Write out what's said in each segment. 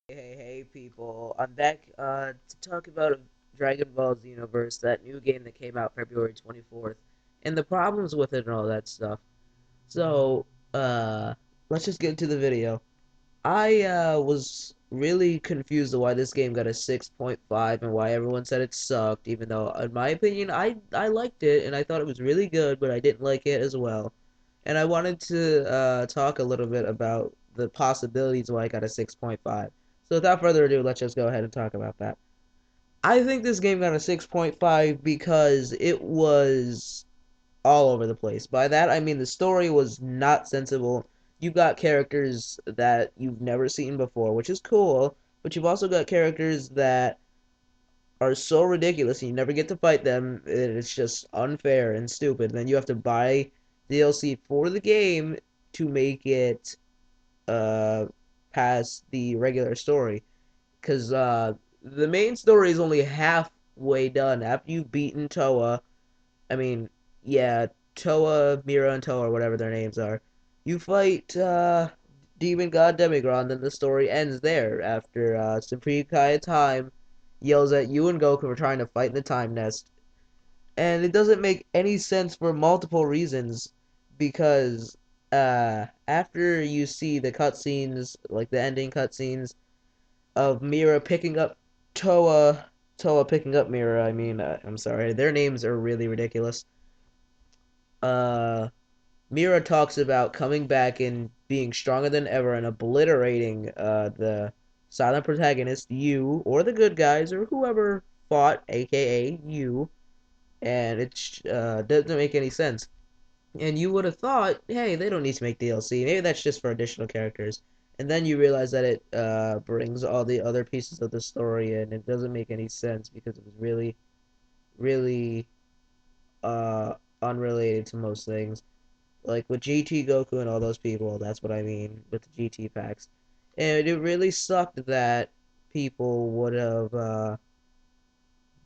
Hey, people. I'm back to talk about Dragon Ball Xenoverse, that new game that came out February 24th, and the problems with it and all that stuff. So, let's just get into the video. I was really confused of why this game got a 6.5 and why everyone said it sucked, even though, in my opinion, I liked it and I thought it was really good, but I didn't like it as well. And I wanted to talk a little bit about the possibilities why I got a 6.5. So without further ado, let's just go ahead and talk about that. I think this game got a 6.5 because it was all over the place. By that, I mean the story was not sensible. You got characters that you've never seen before, which is cool, but you've also got characters that are so ridiculous and you never get to fight them. It's just unfair and stupid. Then you have to buy DLC for the game to make it uh past the regular story because the main story is only halfway done after you've beaten Toa. I mean, yeah, Toa, Mira, and Toa, or whatever their names are. You fight Demon God Demigron, and then the story ends there after Supreme Kai Time yells at you and Goku for trying to fight in the Time Nest. And it doesn't make any sense for multiple reasons because after you see the cutscenes, like the ending cutscenes of Mira picking up Toa, Toa picking up Mira, I mean, I'm sorry, their names are really ridiculous. uh Mira talks about coming back and being stronger than ever and obliterating the silent protagonist, you, or the good guys, or whoever fought, aka you, and it doesn't make any sense. And you would have thought, hey, they don't need to make DLC. Maybe that's just for additional characters. And then you realize that it brings all the other pieces of the story in. It doesn't make any sense because it was really, really unrelated to most things. Like with GT Goku and all those people, that's what I mean with the GT packs. And it really sucked that people would have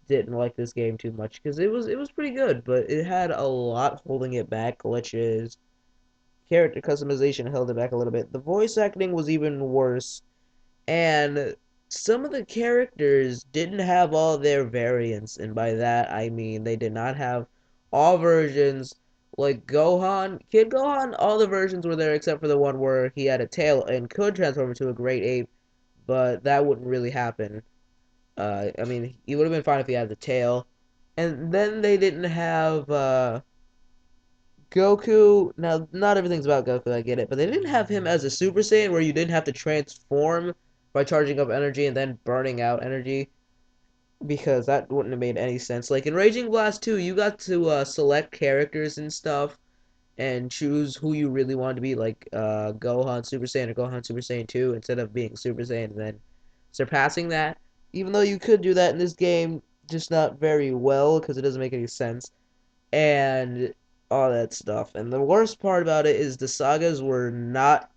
didn't like this game too much because it was pretty good, but it had a lot holding it back, glitches, character customization held it back a little bit. The voice acting was even worse, and some of the characters didn't have all their variants, and by that I mean they did not have all versions. Like Gohan, Kid Gohan, all the versions were there except for the one where he had a tail and could transform into a great ape, but that wouldn't really happen. I mean, he would have been fine if he had the tail. And then they didn't have Goku. Now, not everything's about Goku, I get it, but they didn't have him as a Super Saiyan where you didn't have to transform by charging up energy and then burning out energy because that wouldn't have made any sense. Like in Raging Blast 2, you got to select characters and stuff and choose who you really wanted to be, like Gohan Super Saiyan or Gohan Super Saiyan 2 instead of being Super Saiyan and then surpassing that. Even though you could do that in this game, just not very well because it doesn't make any sense and all that stuff. And the worst part about it is the sagas were not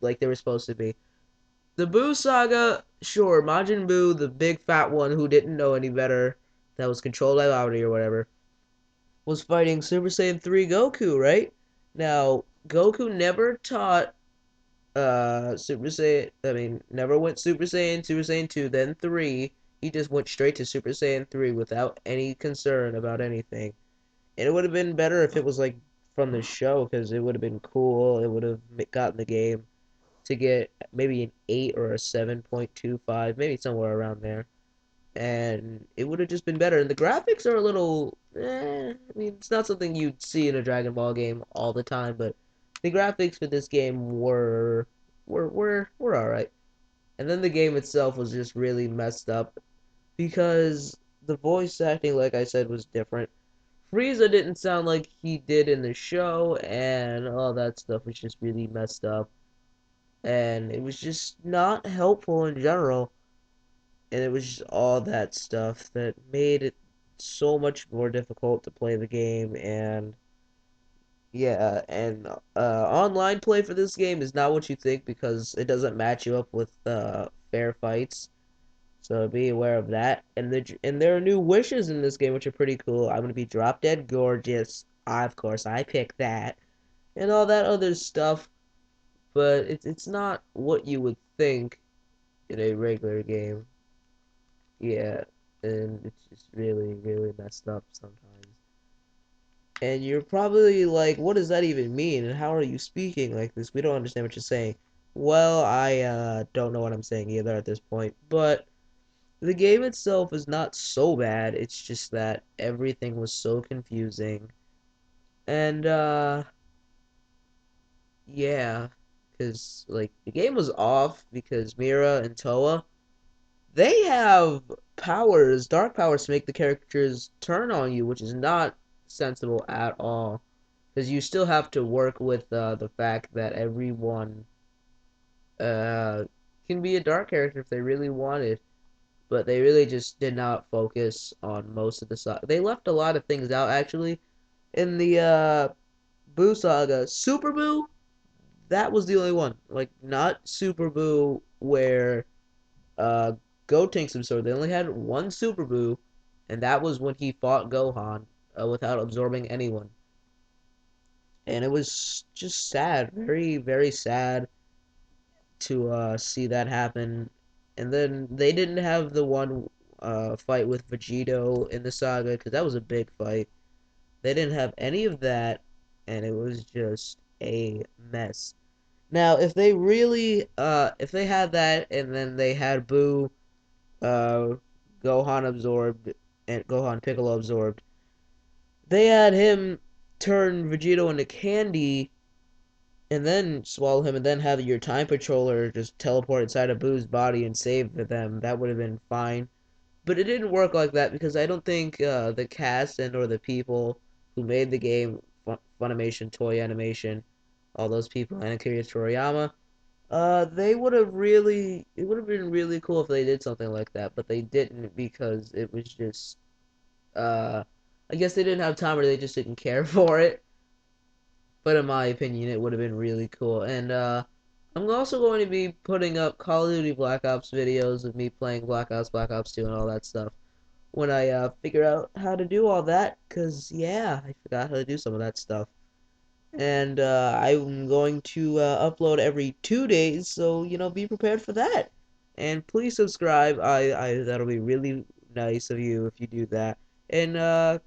like they were supposed to be. The Buu saga, sure, Majin Buu, the big fat one who didn't know any better, that was controlled by Laudi or whatever, was fighting Super Saiyan 3 Goku, right? Now, Goku never taught Super Saiyan, I mean, never went Super Saiyan 2, then 3. He just went straight to Super Saiyan 3 without any concern about anything. And it would have been better if it was like from the show because it would have been cool. It would have gotten the game to get maybe an 8 or a 7.25, maybe somewhere around there. And it would have just been better. And the graphics are a little, I mean, it's not something you'd see in a Dragon Ball game all the time, but the graphics for this game were all right. And then the game itself was just really messed up because the voice acting, like I said, was different. Frieza didn't sound like he did in the show, and all that stuff was just really messed up. And it was just not helpful in general. And it was just all that stuff that made it so much more difficult to play the game. And yeah, and online play for this game is not what you think because it doesn't match you up with fair fights. So be aware of that. And there are new wishes in this game which are pretty cool. I'm gonna be drop dead gorgeous. Of course, I picked that, and all that other stuff. But it's not what you would think. in a regular game. Yeah, and it's just really, really messed up sometimes. And you're probably like, what does that even mean? And how are you speaking like this? We don't understand what you're saying. Well, I don't know what I'm saying either at this point, but the game itself is not so bad. It's just that everything was so confusing. And yeah, because like the game was off because Mira and Toa, they have powers, dark powers to make the characters turn on you, which is not sensible at all. Because you still have to work with the fact that everyone uh, can be a dark character if they really wanted, but they really just did not focus on most of the saga. They left a lot of things out actually in the Boo saga. Super Boo, that was the only one. Like not Super Boo where uh Go takes some sword. They only had one Super Boo, and that was when he fought Gohan without absorbing anyone. And it was just sad, very very sad to see that happen. And then they didn't have the one fight with Vegito in the saga because that was a big fight. They didn't have any of that, and it was just a mess. Now, if they had that, and then they had Boo, uh, Gohan absorbed, and Gohan Piccolo absorbed, they had him turn Vegito into candy and then swallow him and then have your time patroller just teleport inside of Boo's body and save them, that would have been fine. But it didn't work like that because I don't think the cast and or the people who made the game, Funimation, Toy Animation, all those people, and Akira Toriyama, they would have really, it would have been really cool if they did something like that, but they didn't because it was just, uh, I guess they didn't have time or they just didn't care for it. But in my opinion, it would have been really cool. And I'm also going to be putting up Call of Duty Black Ops videos of me playing Black Ops, Black Ops 2, and all that stuff when I figure out how to do all that. Because, yeah, I forgot how to do some of that stuff. And I'm going to upload every 2 days, so, be prepared for that. And please subscribe. That'll be really nice of you if you do that. And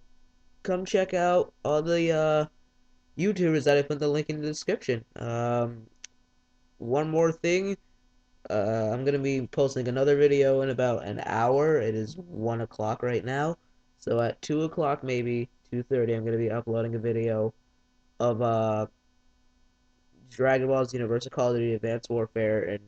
come check out all the YouTubers that I put the link in the description. One more thing, I'm gonna be posting another video in about an hour. It is 1 o'clock right now, so at 2 o'clock, maybe 2:30, I'm gonna be uploading a video of Dragon Ball Xenoverse, Call of Duty Advanced Warfare, and